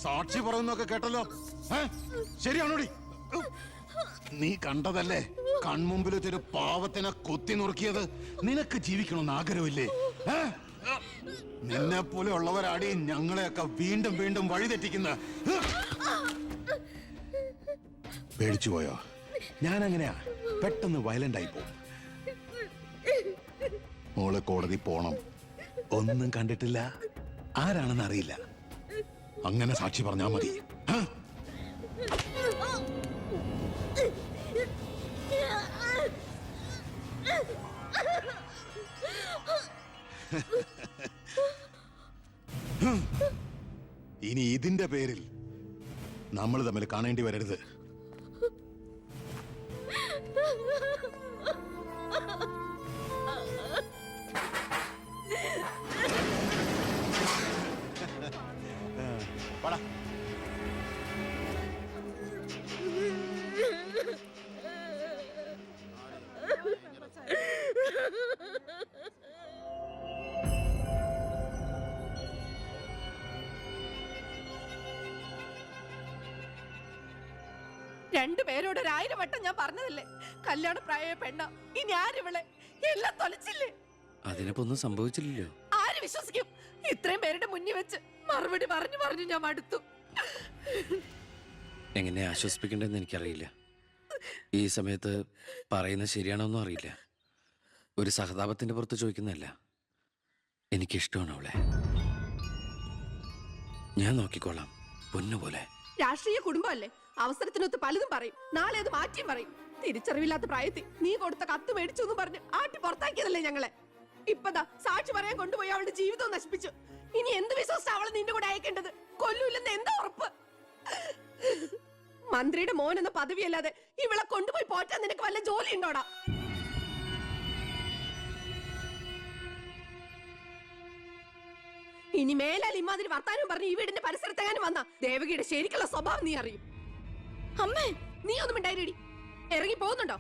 സാക്ഷി പറയുന്നൊക്കെ കേട്ടല്ലോ. ശരിയാണോടി? നീ കണ്ടതല്ലേ കൺമുമ്പിൽ വെച്ചൊരു പാവത്തിനെ കുത്തി നുറുക്കിയത്? നിനക്ക് ജീവിക്കണമെന്ന് ആഗ്രഹമില്ലേ? നിന്നെ പോലെ ഉള്ളവരാടി ഞങ്ങളെയൊക്കെ വീണ്ടും വീണ്ടും വഴിതെറ്റിക്കുന്ന. പേടിച്ചു പോയോ? ഞാൻ അങ്ങനെയാ, പെട്ടെന്ന് വയലന്റ് ആയി പോകും. മോള് കോടതി പോണം. ഒന്നും കണ്ടിട്ടില്ല, ആരാണെന്ന് അറിയില്ല. അങ്ങനെ സാക്ഷി പറഞ്ഞാ മതി. ഇനി ഇതിന്റെ പേരിൽ നമ്മൾ തമ്മിൽ കാണേണ്ടി വരരുത്. പടാ. രണ്ടുപേരോട് 1000 വട്ടം ഞാൻ പറഞ്ഞതല്ലേ, കല്യാണ പ്രായ പെണ്ണ. ഇനി ആരിവളെ എല്ലാം തൊലച്ചില്ലേ? അതിനിപ്പോ ഒന്നും സംഭവിച്ചില്ലല്ലോ. ആര് വിശ്വസിക്കും? ഇത്രയും പേരുടെ മുന്നിൽ വെച്ച് മറുപടി പറഞ്ഞു പറഞ്ഞു ഞാൻ മടുത്തു. എങ്ങനെ ആശ്വസിപ്പിക്കണ്ടെന്ന് എനിക്കറിയില്ല. ഈ സമയത്ത് പറയുന്നത് ശരിയാണോന്നും അറിയില്ല. ഒരു സഹതാപത്തിന്റെ പുറത്ത് ചോദിക്കുന്നതല്ല. എനിക്കിഷ്ടമാണ് അവളെ. ഞാൻ നോക്കിക്കോളാം, പൊന്നുപോലെ. രാഷ്ട്രീയ കുടുംബമല്ലേ, അവസരത്തിനൊത്ത് പലതും പറയും. നാളെ അത് മാറ്റിയും പറയും. തിരിച്ചറിവില്ലാത്ത പ്രായത്തിൽ നീ കൊടുത്ത കത്ത് മേടിച്ചു എന്ന് പറഞ്ഞ് ആട്ടി പുറത്താക്കിയതല്ലേ ഞങ്ങളെ. ഇപ്പതാ സാക്ഷി പറയാൻ കൊണ്ടുപോയി അവളുടെ ജീവിതവും നശിപ്പിച്ചു. ഇനി എന്ത് വിശ്വസിച്ച അവളെ നിന്റെ കൂടെ അയക്കേണ്ടത്? കൊല്ലൂല്ലെന്ന് എന്താ ഉറപ്പ്? മന്ത്രിയുടെ മോൻ എന്ന പദവിയല്ലാതെ ഇവളെ കൊണ്ടുപോയി പോറ്റാൻ നിനക്ക് വല്ല ജോലി ഉണ്ടോടാ? ഇനി മേലാൽ ഇമാതിരി വർത്താനം പറഞ്ഞ് ഈ വീടിന്റെ പരിസരത്തെങ്ങാനും വന്ന ദേവകിയുടെ ശരിക്കുള്ള സ്വഭാവം നീ അറിയും. അമ്മേ, നീ ഒന്നും ഉണ്ടായിരടി. ഇറങ്ങി പോകുന്നുണ്ടോ?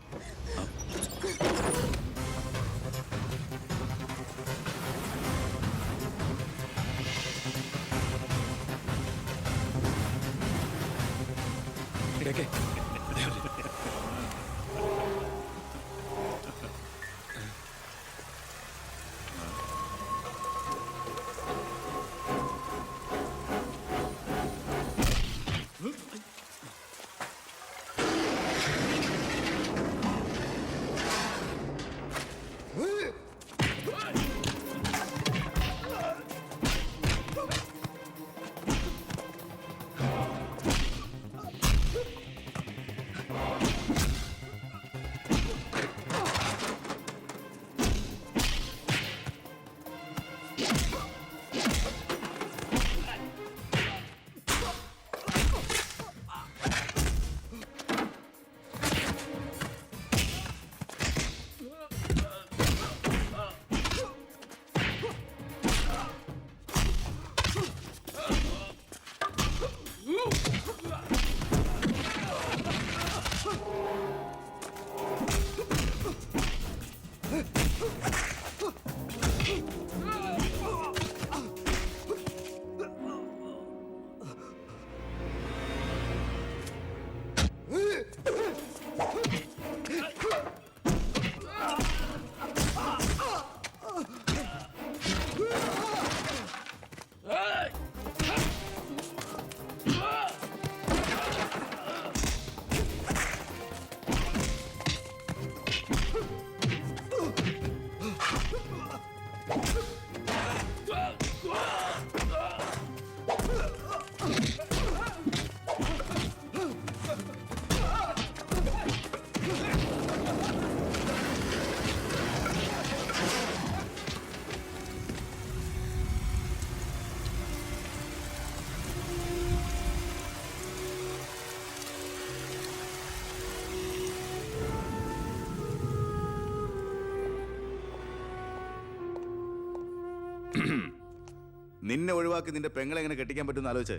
നിന്നെ ഒഴിവാക്കി നിന്റെ പെങ്ങളെ എങ്ങനെ കെട്ടിക്കാൻ പറ്റുമെന്ന് ആലോചിച്ച്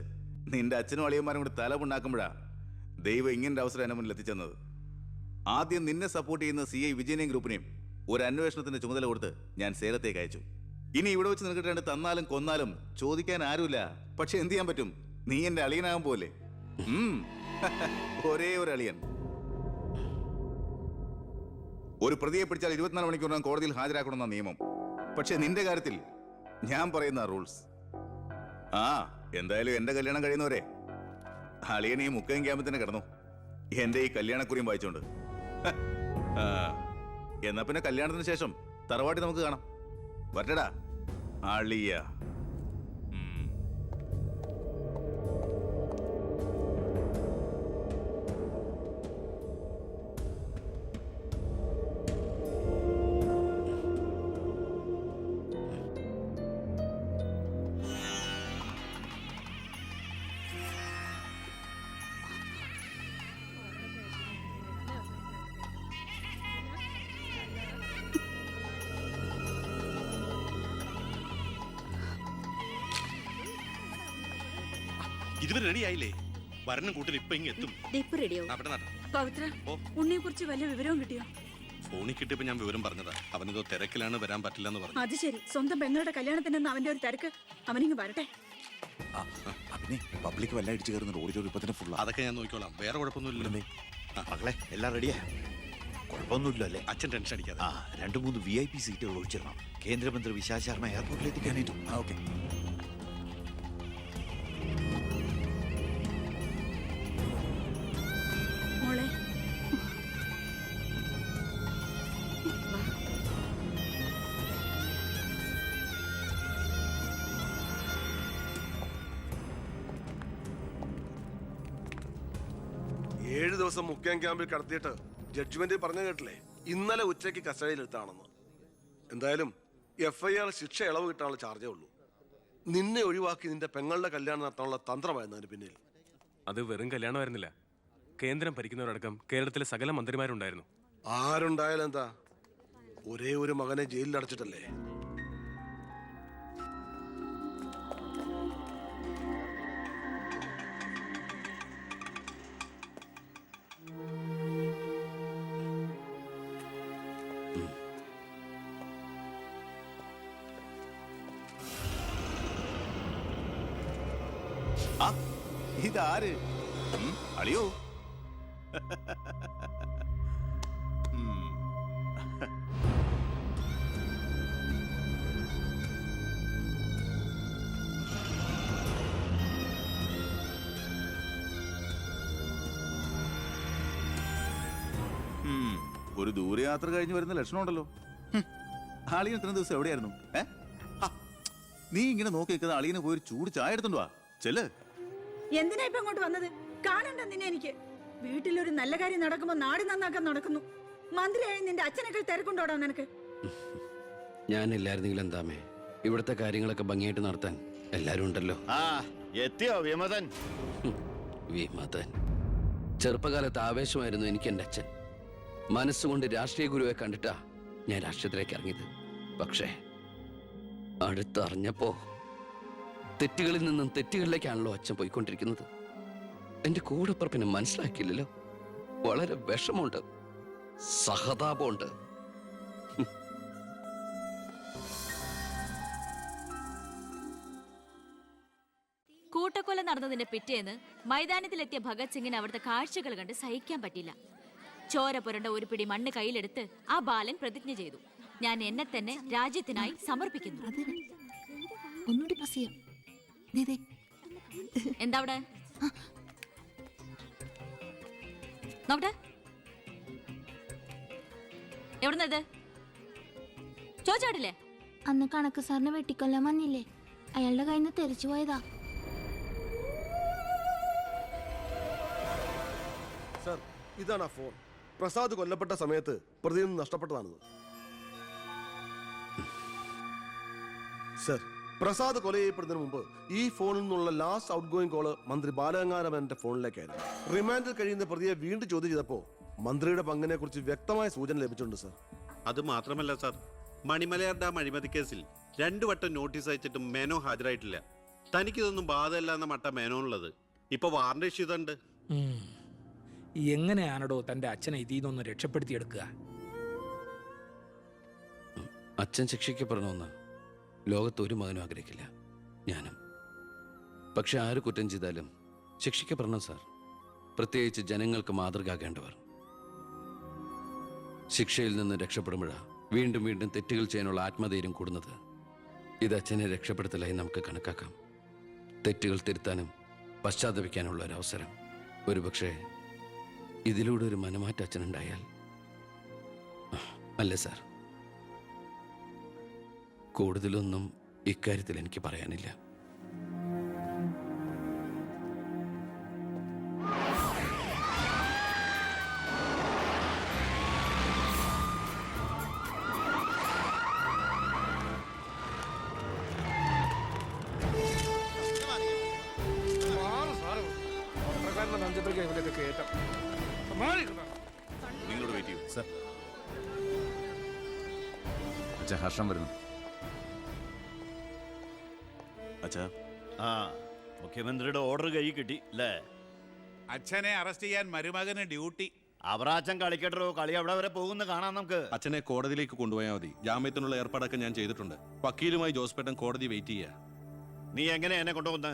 നിന്റെ അച്ഛനും അളിയന്മാരും കൂടി തലമുണ്ടാക്കുമ്പോഴാ ദൈവം ഇങ്ങനൊരു അവസരം എന്നെ മുന്നിൽ എത്തിച്ചെന്നത്. ആദ്യം നിന്നെ സപ്പോർട്ട് ചെയ്യുന്ന CI വിജയനെയും ഗ്രൂപ്പിനെയും ഒരു അന്വേഷണത്തിന്റെ ചുമതല കൊടുത്ത് ഞാൻ സേലത്തേക്ക് അയച്ചു. ഇനി ഇവിടെ വെച്ച് നിനക്കിട്ട് തന്നാലും കൊന്നാലും ചോദിക്കാൻ ആരുമില്ല. പക്ഷെ എന്ത് ചെയ്യാൻ പറ്റും? നീ എന്റെ അളിയനാകാൻ പോലെ. ഒരേ ഒരു അളിയൻ. ഒരു പ്രതിയെ പിടിച്ചാൽ 24 മണിക്കൂറിനകം കോടതിയിൽ ഹാജരാക്കണമെന്ന നിയമം. പക്ഷെ നിന്റെ കാര്യത്തിൽ ഞാൻ പറയുന്ന റൂൾസ്. എന്തായാലും എന്റെ കല്യാണം കഴിയുന്നവരെ അളിയൻ ഈ മുക്കയും ക്യാമ്പിൽ തന്നെ കിടന്നു, എന്റെ ഈ കല്യാണക്കുറിയും വായിച്ചോണ്ട്. എന്നാ പിന്നെ കല്യാണത്തിന് ശേഷം തറവാട്ടി നമുക്ക് കാണാം. വരട്ടടാ അളിയ. ഇതുവരെ റെഡി ആയില്ലേ? വരനും കൂട്ടർ ഇപ്പൊ ഇങ്ങ് എത്തും. പവിത്ര, ഉണ്ണിയെ കുറിച്ച് വല്ല വിവരവും കിട്ടിയോ? ഫോണിൽ കിട്ടിയപ്പോ ഞാൻ വിവരം പറഞ്ഞതാ. അവനിതോ തിരക്കിലാണ്, വരാൻ പറ്റില്ലെന്ന് പറഞ്ഞു. അത് ശരി. സ്വന്തം പെങ്ങളുടെ കല്യാണത്തിനെന്ന് അവന്റെ ഒരു തിരക്ക്. അവനിങ്ങ് വരട്ടെ. പബ്ലിക് വല്ല അടിച്ചു കയറുന്ന ഓഡിറ്റോറിയം ഇപ്പൊ തന്നെ ഫുൾ. അതൊക്കെ ഞാൻ നോക്കിക്കോളാം, വേറെ കുഴപ്പമൊന്നുമില്ലല്ലേ? മകളെ എല്ലാം റെഡിയാ? കുഴപ്പമൊന്നുമില്ല അല്ലേ? അച്ഛൻ ടെൻഷൻ അടിക്കാതെ. 2-3 VIP സീറ്റുകൾ ഒഴിച്ചിടണം. കേന്ദ്രമന്ത്രി വിശാൽ ശർമ്മ എയർപോർട്ടിൽ എത്തിക്കാനായിട്ടും. ഓക്കെ. മോളെ, 7 ദിവസം മുഖ്യം ക്യാമ്പിൽ കടത്തിയിട്ട് ജഡ്ജ്മെന്റ് പറഞ്ഞു കേട്ടില്ലേ, ഇന്നലെ ഉച്ചയ്ക്ക് കസ്റ്റഡിയിലെടുത്താണെന്ന്. എന്തായാലും FIR ശിക്ഷ ഇളവ് കിട്ടാനുള്ള ചാർജേ ഉള്ളൂ. നിന്നെ ഒഴിവാക്കി നിന്റെ പെങ്ങളുടെ കല്യാണം നടത്താനുള്ള തന്ത്രമായിരുന്നു അതിന് പിന്നിൽ. അത് വെറും കല്യാണമായിരുന്നില്ല. കേന്ദ്രം ഭരിക്കുന്നവരടക്കം കേരളത്തിലെ സകല മന്ത്രിമാരുണ്ടായിരുന്നു. ആരുണ്ടായാലും എന്താ, ഒരേ ഒരു മകനെ ജയിലിൽ അടച്ചിട്ടല്ലേ. ഇതാര്? അളിയോ? ഒരു ദൂരയാത്ര കഴിഞ്ഞ് വരുന്ന ലക്ഷണമുണ്ടല്ലോ. അളിയൻ ഇത്ര ദിവസം എവിടെയായിരുന്നു? നീ ഇങ്ങനെ നോക്കി നിൽക്കുന്ന അളിയന് പോയി ഒരു ചൂട് ചായ എടുത്തോണ്ട് വാ. ചെല്ല്. എന്തിനാ ഇപ്പൊ അങ്ങോട്ട് വന്നത്? കാണണ്ട നിന്നെ എനിക്ക്. വീട്ടിലൊരു നല്ല കാര്യം നടക്കുമ്പോ നാട് നന്നാക്കാൻ നടക്കുന്നു. മന്ത്രിയായി നിന്റെ അച്ഛനൊക്കെ തിരക്കുണ്ടോടാ നിനക്ക്? ഞാനില്ലായിരുന്നെങ്കിൽ എന്താമേ, ഇവിടുത്തെ കാര്യങ്ങളൊക്കെ ഭംഗിയായിട്ട് നടത്താൻ എല്ലാരും ഉണ്ടല്ലോ. എത്തിയോ വിമതൻ? വിമതൻ. ചെറുപ്പകാലത്ത് ആവേശമായിരുന്നു എനിക്ക് എൻ്റെ അച്ഛൻ. മനസ്സുകൊണ്ട് രാഷ്ട്രീയ ഗുരുവെ കണ്ടിട്ടാ ഞാൻ രാഷ്ട്രീയത്തിലേക്ക് ഇറങ്ങിയത്. പക്ഷേ അടുത്തറിഞ്ഞപ്പോ തെറ്റുകളിൽ നിന്നും തെറ്റുകളിലേക്കാണല്ലോ അച്ഛൻ പോയിക്കൊണ്ടിരിക്കുന്നത്. എന്റെ കൂടെപ്പുറപ്പിനെ മനസ്സിലാക്കിയില്ലല്ലോ. വളരെ വിഷമമുണ്ട്, സഹതാപമുണ്ട്. കൂട്ടക്കൊല നടന്നതിന്റെ പിറ്റേന്ന് മൈതാനത്തിലെത്തിയ ഭഗത് സിംഗിന് അവിടുത്തെ കാഴ്ചകൾ കണ്ട് സഹിക്കാൻ പറ്റില്ല. ചോര പുരണ്ട ഒരു പിടി മണ്ണ് കയ്യിലെടുത്ത് ആ ബാലൻ പ്രതിജ്ഞ ചെയ്തു, ഞാൻ എന്നെ തന്നെ രാജ്യത്തിനായി സമർപ്പിക്കുന്നു. എന്താ അവിടെ നോക്കട്ടെ, എവിടുന്നത് ചോദിച്ചാടില്ലേ? അന്ന് കണക്ക് സാറിന് വെട്ടിക്കൊല്ലാൻ വന്നില്ലേ, അയാളുടെ കയ്യിൽ നിന്ന് തെറിച്ചു പോയതാ. സർ, ഇതാണ് ആ ഫോൺ. പ്രസാദ് കൊല്ലപ്പെട്ട സമയത്ത് പ്രതിയിൽ നിന്ന് നഷ്ടപ്പെട്ടതാണിത്. സർ, പ്രസാദ് കൊല ചെയ്യപ്പെടുന്നതിന് മുമ്പ് ഈ ഫോണിൽ നിന്നുള്ള ലാസ്റ്റ് ഔട്ട് ഗോയിങ് കോള് മന്ത്രി ബാലഗംഗാധരന്റെ ഫോണിലേക്കായിരുന്നു. റിമാൻഡിൽ കഴിയുന്ന പ്രതിയെ വീണ്ടും ചോദ്യം ചെയ്തപ്പോൾ മന്ത്രിയുടെ പങ്കിനെ കുറിച്ച് വ്യക്തമായ സൂചന ലഭിച്ചിട്ടുണ്ട് സർ. അത് മാത്രമല്ല സാർ, മണിമലയാർ ഡാം അഴിമതി കേസിൽ 2 വട്ടം നോട്ടീസ് അയച്ചിട്ടും മേനോ ഹാജരായിട്ടില്ല. തനിക്കിതൊന്നും ബാധയല്ല എന്ന മട്ട മേനോനുള്ളത്. ഇപ്പൊ വാറണ്ട് ഇഷ്യൂ ചെയ്തിട്ടുണ്ട്. എങ്ങനെയാണോ തന്റെ അച്ഛനെ ഇതിൽ നിന്നൊന്ന് രക്ഷപ്പെടുത്തിയെടുക്കുക? അച്ഛൻ ശിക്ഷിക്കപ്പെടണമെന്ന് ലോകത്ത് ഒരു മകനും ആഗ്രഹിക്കില്ല. ഞാനും. പക്ഷെ ആര് കുറ്റം ചെയ്താലും ശിക്ഷിക്കപ്പെടണം സാർ. പ്രത്യേകിച്ച് ജനങ്ങൾക്ക് മാതൃകയാകേണ്ടവർ. ശിക്ഷയിൽ നിന്ന് രക്ഷപ്പെടുമ്പോഴാണ് വീണ്ടും വീണ്ടും തെറ്റുകൾ ചെയ്യാനുള്ള ആത്മധൈര്യം കൂടുന്നത്. ഇത് അച്ഛനെ രക്ഷപ്പെടുത്തലായി നമുക്ക് കണക്കാക്കാം. തെറ്റുകൾ തിരുത്താനും പശ്ചാത്തപിക്കാനുള്ള ഒരു അവസരം. ഒരുപക്ഷെ ഇതിലൂടെ ഒരു മനമാറ്റം അച്ഛനുണ്ടായാൽ. അല്ലേ സാർ? കൂടുതലൊന്നും ഇക്കാര്യത്തിൽ എനിക്ക് പറയാനില്ല. നിങ്ങളോട് വെയിറ്റ് ചെയ്യൂ സർ. അച്ഛാ, ഹർഷം വരുന്നു. അച്ഛാ, ആ മുഖ്യമന്ത്രിയുടെ ഓർഡർ കൈ കിട്ടി അല്ലേ? അച്ഛനെ അറസ്റ്റ് ചെയ്യാൻ മരുമകന് ഡ്യൂട്ടി. അവറാച്ചൻ കളിക്കട്ടോ, കളി അവിടെ വരെ പോകുന്ന കാണാം നമുക്ക്. അച്ഛനെ കോടതിയിലേക്ക് കൊണ്ടുപോയാൽ മതി. ജാമ്യത്തിനുള്ള ഏർപ്പാടൊക്കെ ഞാൻ ചെയ്തിട്ടുണ്ട്. വക്കീലുമായി ജോസ്പേട്ടൻ കോടതി വെയിറ്റ് ചെയ്യാ. നീ എങ്ങനെ എന്നെ കൊണ്ടുപോകുന്ന?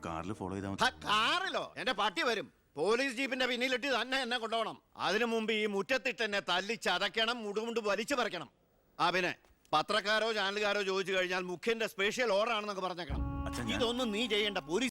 കാറിൽ ഫോളോ ചെയ്താൽ മതി. കാറിലോ? എന്റെ പട്ടി വരും. പോലീസ് ജീപ്പിന്റെ പിന്നിലിട്ട് തന്നെ എന്നെ കൊണ്ടുപോകണം. അതിനു മുമ്പ് ഈ മുറ്റത്തിട്ട് എന്നെ തല്ലി ചതയ്ക്കണം, മുടുമുണ്ട് വലിച്ചു പറിക്കണം. ആ പിന്നെ പത്രക്കാരോ ചാനലുകാരോ ചോദിച്ചു കഴിഞ്ഞാൽ മുഖ്യന്റെ സ്പെഷ്യൽ ഓർഡർ ആണെന്നൊക്കെ പറഞ്ഞേക്കണം. ഇതൊന്നും നീ ചെയ്യേണ്ട. പോലീസ്